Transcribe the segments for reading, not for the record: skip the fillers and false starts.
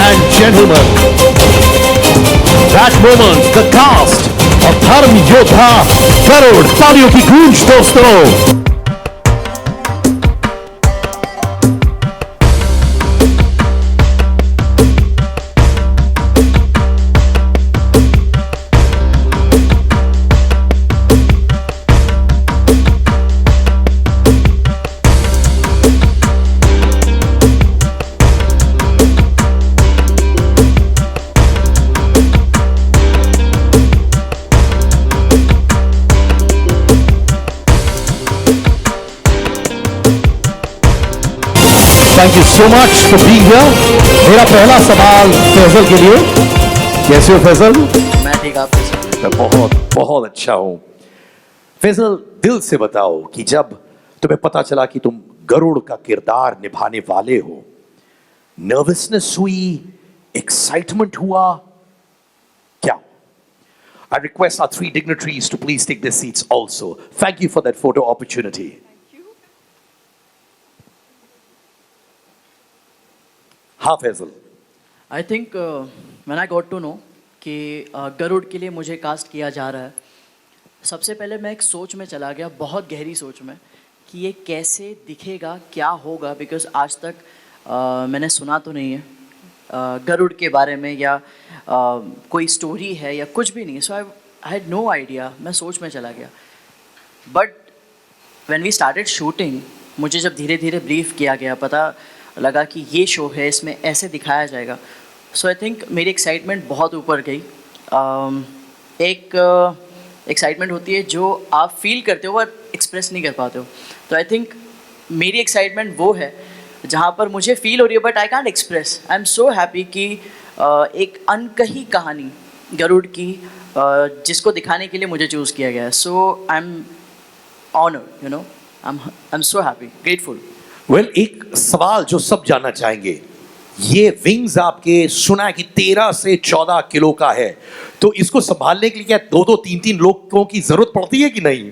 and gentlemen, that moment, the cast of धर्म योद्धा गरुड़, तालियों की गूंज दोस्तों। Thank you so much for being here. मेरा पहला सवाल फैजल के लिए, कैसे हो फैजल? मैं ठीक, आप कैसे? मैं बहुत बहुत अच्छा हूँ। फैजल, दिल से बताओ कि जब तुम्हें पता चला कि तुम गरुड़ का किरदार निभाने वाले हो, नर्वसनेस हुई, एक्साइटमेंट हुआ, क्या? I request our three dignitaries to please take their seats also. Thank you for that photo opportunity. हाँ Faisal. I think when I got to know कि गरुड़ के लिए मुझे कास्ट किया जा रहा है, सबसे पहले मैं एक सोच में चला गया, बहुत गहरी सोच में, कि ये कैसे दिखेगा, क्या होगा, बिकॉज आज तक मैंने सुना तो नहीं है गरुड़ के बारे में, या कोई स्टोरी है या कुछ भी नहीं। So I had no idea, मैं सोच में चला गया। But when we started shooting, मुझे जब धीरे धीरे ब्रीफ किया गया, पता लगा कि ये शो है, इसमें ऐसे दिखाया जाएगा। सो आई थिंक मेरी एक्साइटमेंट बहुत ऊपर गई। एक एक्साइटमेंट होती है जो आप फील करते हो और एक्सप्रेस नहीं कर पाते हो। तो आई थिंक मेरी एक्साइटमेंट वो है जहाँ पर मुझे फील हो रही है but I can't express. I am so happy कि एक अनकही कहानी गरुड़ की जिसको दिखाने के लिए मुझे चूज़ किया गया है। So I am honoured, you know, I am so happy, grateful. Well, एक सवाल जो सब जानना चाहेंगे, ये विंग्स आपके सुना है कि 13 से 14 किलो का है, तो इसको संभालने के लिए क्या 2-2, 3-3 लोगों की जरूरत पड़ती है कि नहीं?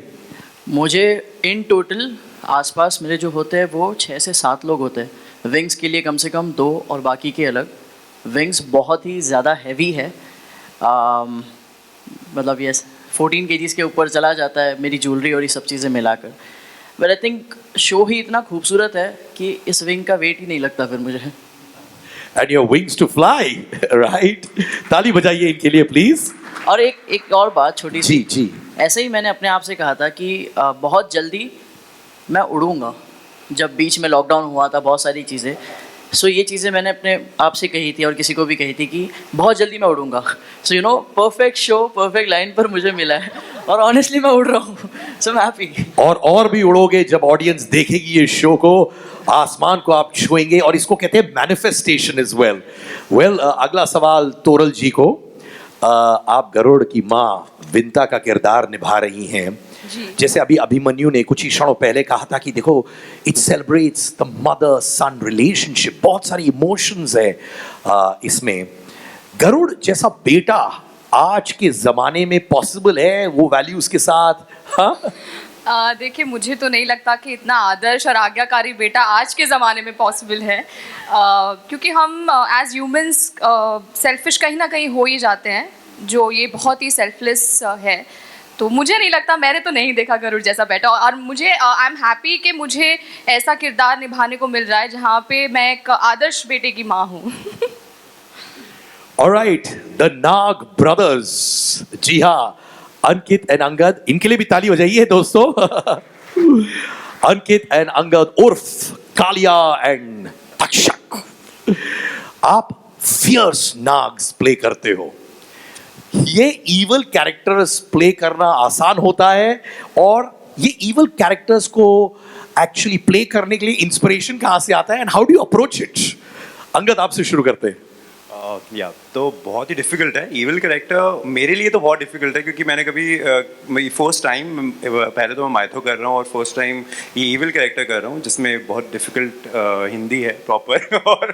मुझे इन टोटल आसपास मेरे जो होते हैं वो 6 से 7 लोग होते हैं। विंग्स के लिए कम से कम 2 और बाकी के अलग। विंग्स बहुत ही ज़्यादा हैवी है, मतलब ये 14 kgs के ऊपर चला जाता है, मेरी ज्वेलरी और ये सब चीज़ें मिलाकर। बट आई थिंक शो ही इतना खूबसूरत है कि इस विंग का वेट ही नहीं लगता फिर मुझे। And your wings to fly, right? ताली बजाइए इनके लिए प्लीज। और एक और बात छोटी सी। जी। ऐसे ही मैंने अपने आप से कहा था कि बहुत जल्दी मैं उड़ूंगा। जब बीच में लॉकडाउन हुआ था, बहुत सारी चीज़ें, सो ये चीज़ें मैंने अपने आप से कही थी और किसी को भी कही थी कि बहुत जल्दी मैं उड़ूंगा। So you know, perfect show, perfect line पर मुझे मिला है और ऑनेस्टली मैं उड़ रहा हूँ। सो मैं हैप्पी। और भी उड़ोगे जब ऑडियंस देखेगी ये शो को, आसमान को आप छुएंगे, और इसको कहते हैं मैनिफेस्टेशन इज वेल। वेल, अगला सवाल तोरल जी को। आप गरुड़ की माँ विंता का किरदार निभा रही हैं। जैसे अभी अभिमन्यु ने कुछ ही क्षणों पहले कहा था कि देखो, it celebrates the mother sun relationship, बहुत सारी इमोशंस है इसमें। गरुड़ जैसा बेटा आज के जमाने में पॉसिबल है वो वैल्यूज के साथ? हाँ, देखिए, मुझे तो नहीं लगता कि इतना आदर्श और आज्ञाकारी बेटा आज के ज़माने में पॉसिबल है, क्योंकि हम एज ह्यूमंस सेल्फिश कहीं ना कहीं हो ही जाते हैं, जो ये बहुत ही सेल्फलेस है। तो मुझे नहीं लगता, मैंने तो नहीं देखा गरुड़ जैसा बेटा, और मुझे आई एम हैप्पी कि मुझे ऐसा किरदार निभाने को मिल रहा है जहाँ पे मैं एक आदर्श बेटे की माँ हूँ। Alright, the Nag brothers, जी हाँ, अंकित एंड अंगद, इनके लिए भी ताली बजाइए दोस्तों। अंकित एंड अंगद उर्फ कालिया एंड तक्षक, आप फियर्स नाग्स प्ले करते हो। ये इवल कैरेक्टर्स प्ले करना आसान होता है, और ये इवल कैरेक्टर्स को एक्चुअली प्ले करने के लिए इंस्पिरेशन कहाँ से आता है, and how do you approach it? Angad, आपसे शुरू करते हैं। या तो बहुत ही डिफ़िकल्ट है इविल कैरेक्टर, मेरे लिए तो बहुत डिफ़िकल्ट है, क्योंकि मैंने कभी फर्स्ट टाइम, पहले तो मैं माइथो कर रहा हूँ और फर्स्ट टाइम ये इविल कैरेक्टर कर रहा हूँ, जिसमें बहुत डिफ़िकल्ट हिंदी है प्रॉपर, और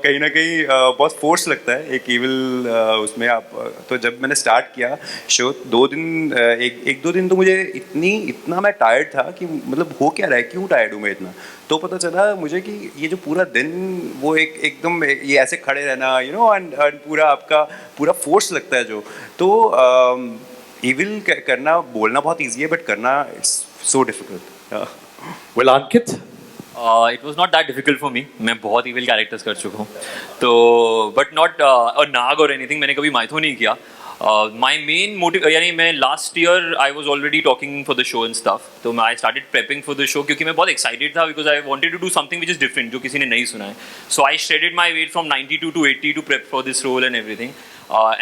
कहीं ना कहीं बहुत फोर्स लगता है एक इविल उसमें आप। तो जब मैंने स्टार्ट किया शो, 2 दिन, एक 2 दिन तो मुझे इतना मैं टायर्ड था कि मतलब हो क्या रहा है, क्यों टायर्ड हूँ मैं इतना। तो तो पता चला मुझे कि ये जो पूरा दिन वो एकदम ये ऐसे खड़े रहना यू नो एंड पूरा आपका पूरा फोर्स लगता है जो तो इविल करना बोलना बहुत ईजी है बट करना it's so difficult. Well, Ankit, it was not that difficult for me. मैं बहुत इविल कैरेक्टर्स कर चुका हूँ तो बट नॉट अ नाग और एनीथिंग. मैंने कभी माइथो नहीं किया. माई मेन मोटिव यानी मैं last year I was already talking for the show and stuff. तो मैं I started prepping for the show क्योंकि मैं बहुत एक्साइटेड था because I wanted to do something which is different जो किसी ने नहीं सुना है. So I shredded my weight from 92 to 80 to prep for this role and everything.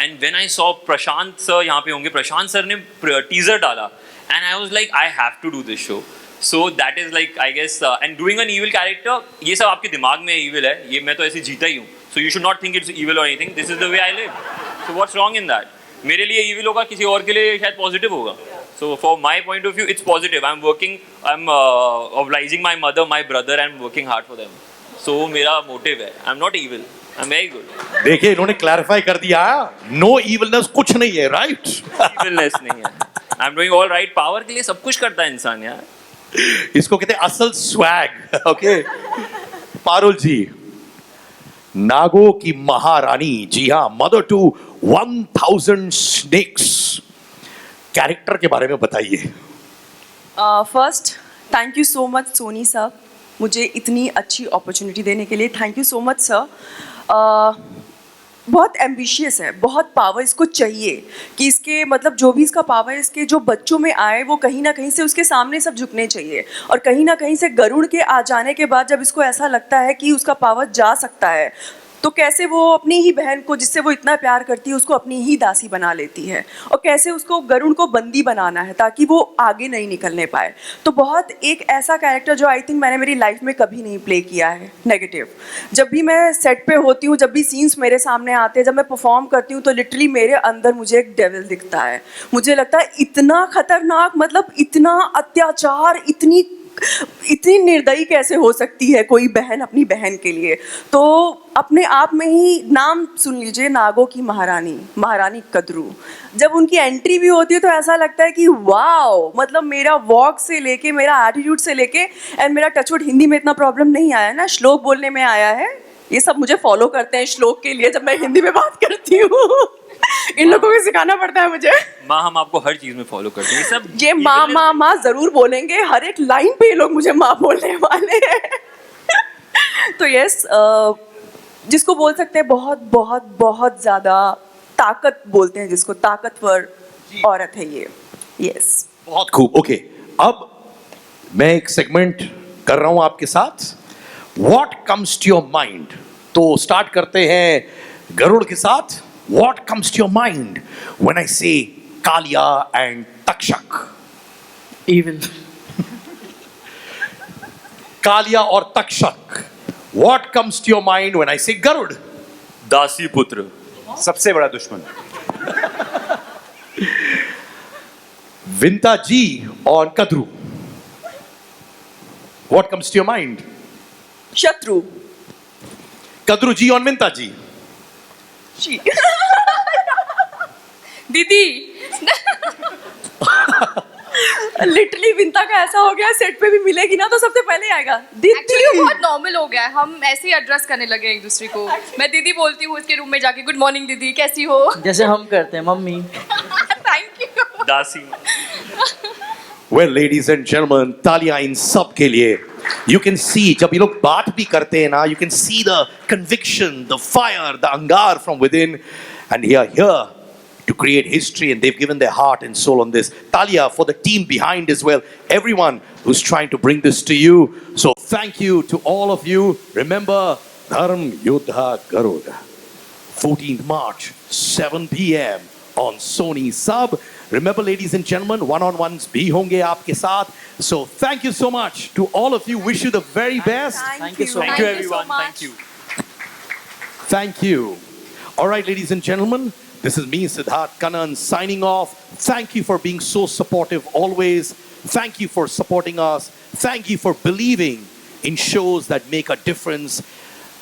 And when I saw Prashant sir यहाँ पे होंगे, प्रशांत सर ने टीजर डाला and I was like I have to do this show. So that is like I guess and doing an evil character ये सब आपके दिमाग में evil है, ये मैं तो ऐसे जीता ही हूँ. So you should not think it's evil or anything. This is the way I live. So what's wrong in that? मेरे लिए evil होगा, किसी और के लिए शायद positive होगा. So for my point of view it's positive. I'm working, I'm obliging my mother, my brother and working hard for them. So मेरा motive है. I'm not evil. I'm very good. देखिए इन्होंने क्लैरिफाई कर दिया, no evilness कुछ नहीं है, right? Evilness नहीं है. I'm doing all right. Power के लिए सब कुछ करता है इंसान यार. इसको कहते हैं असल स्वैग. ओके पारुल जी, नागों की महारानी, जी हाँ, मदर टू 1000 स्नेक्स, कैरेक्टर के बारे में बताइए. First thank you so much Sony sir, मुझे इतनी अच्छी अपॉर्चुनिटी देने के लिए. Thank you so much sir. बहुत एम्बिशियस है, बहुत पावर इसको चाहिए कि इसके मतलब जो भी इसका पावर इसके जो बच्चों में आए वो कहीं ना कहीं से उसके सामने सब झुकने चाहिए. और कहीं ना कहीं से गरुड़ के आ जाने के बाद जब इसको ऐसा लगता है कि उसका पावर जा सकता है तो कैसे वो अपनी ही बहन को जिससे वो इतना प्यार करती है उसको अपनी ही दासी बना लेती है और कैसे उसको गरुड़ को बंदी बनाना है ताकि वो आगे नहीं निकलने पाए. तो बहुत एक ऐसा कैरेक्टर जो आई थिंक मैंने मेरी लाइफ में कभी नहीं प्ले किया है. नेगेटिव, जब भी मैं सेट पे होती हूँ, जब भी सीन्स मेरे सामने आते हैं, जब मैं परफॉर्म करती हूँ तो लिटरली मेरे अंदर मुझे एक डेविल दिखता है. मुझे लगता है इतना खतरनाक, मतलब इतना अत्याचार, इतनी निर्दयी कैसे हो सकती है कोई बहन अपनी बहन के लिए. तो अपने आप में ही नाम सुन लीजिए, नागों की महारानी, महारानी कद्रू. जब उनकी एंट्री भी होती है तो ऐसा लगता है कि वाओ, मतलब मेरा वॉक से लेके, मेरा एटीट्यूड से लेके, एंड मेरा टचवुड हिंदी में इतना प्रॉब्लम नहीं आया ना, श्लोक बोलने में आया है. ये सब मुझे फॉलो करते हैं श्लोक के लिए जब मैं हिंदी में बात करती हूँ. इन लोगों को सिखाना पड़ता है मुझे. माँ, हम आपको हर चीज में फॉलो करते हैं. सब ये माँ माँ माँ जरूर बोलेंगे, हर एक लाइन पे ये लोग मुझे माँ बोलने वाले हैं. तो यस, जिसको बोल सकते हैं बहुत बहुत बहुत ज्यादा ताकत बोलते हैं जिसको, ताकतवर औरत है ये. यस, बहुत खूब. ओके, अब मैं एक सेगमेंट कर रहा हूं आपके साथ, what comes to your mind. तो स्टार्ट करते हैं गरुड़ के साथ. What comes to your mind when I say Kaliya and Takshak? Evil. Kaliya और Takshak. What comes to your mind when I say Garud? दासी पुत्र. सबसे बड़ा दुश्मन. विंता जी और Kadru, what comes to your mind? शत्रु. कद्रू जी और विंता जी. दीदी. लिटरली विंता का ऐसा हो गया, सेट पे भी मिलेगी ना तो सबसे पहले आएगा एक्चुअली दीदी. बहुत नॉर्मल हो गया है, हम ऐसे ही एड्रेस करने लगे एक दूसरे को. मैं दीदी बोलती हूँ उसके रूम में जाके, गुड मॉर्निंग दीदी, कैसी हो. जैसे हम करते हैं मम्मी. Thank you. दासी. Well, ladies and gentlemen, तालियां इन सब के लिए. You can see जब ये लोग बात भी करते हैं ना, you can see the conviction, the fire, the angar from within, and they are here to create history, and they've given their heart and soul on this. Talia for the team behind as well, everyone who's trying to bring this to you. So thank you to all of you. Remember, Dharm Yodha Garud, 14th March, 7 p.m. on Sony Sub. Remember, ladies and gentlemen, one-on-ones bhi honge aapke saath. So thank you so much to all of you. Wish you the very best. Thank you so you. much. Thank you, Thank you so everyone. much. Thank you. Thank you. All right, ladies and gentlemen, this is me, Siddharth Kannan, signing off. Thank you for being so supportive always. Thank you for supporting us. Thank you for believing in shows that make a difference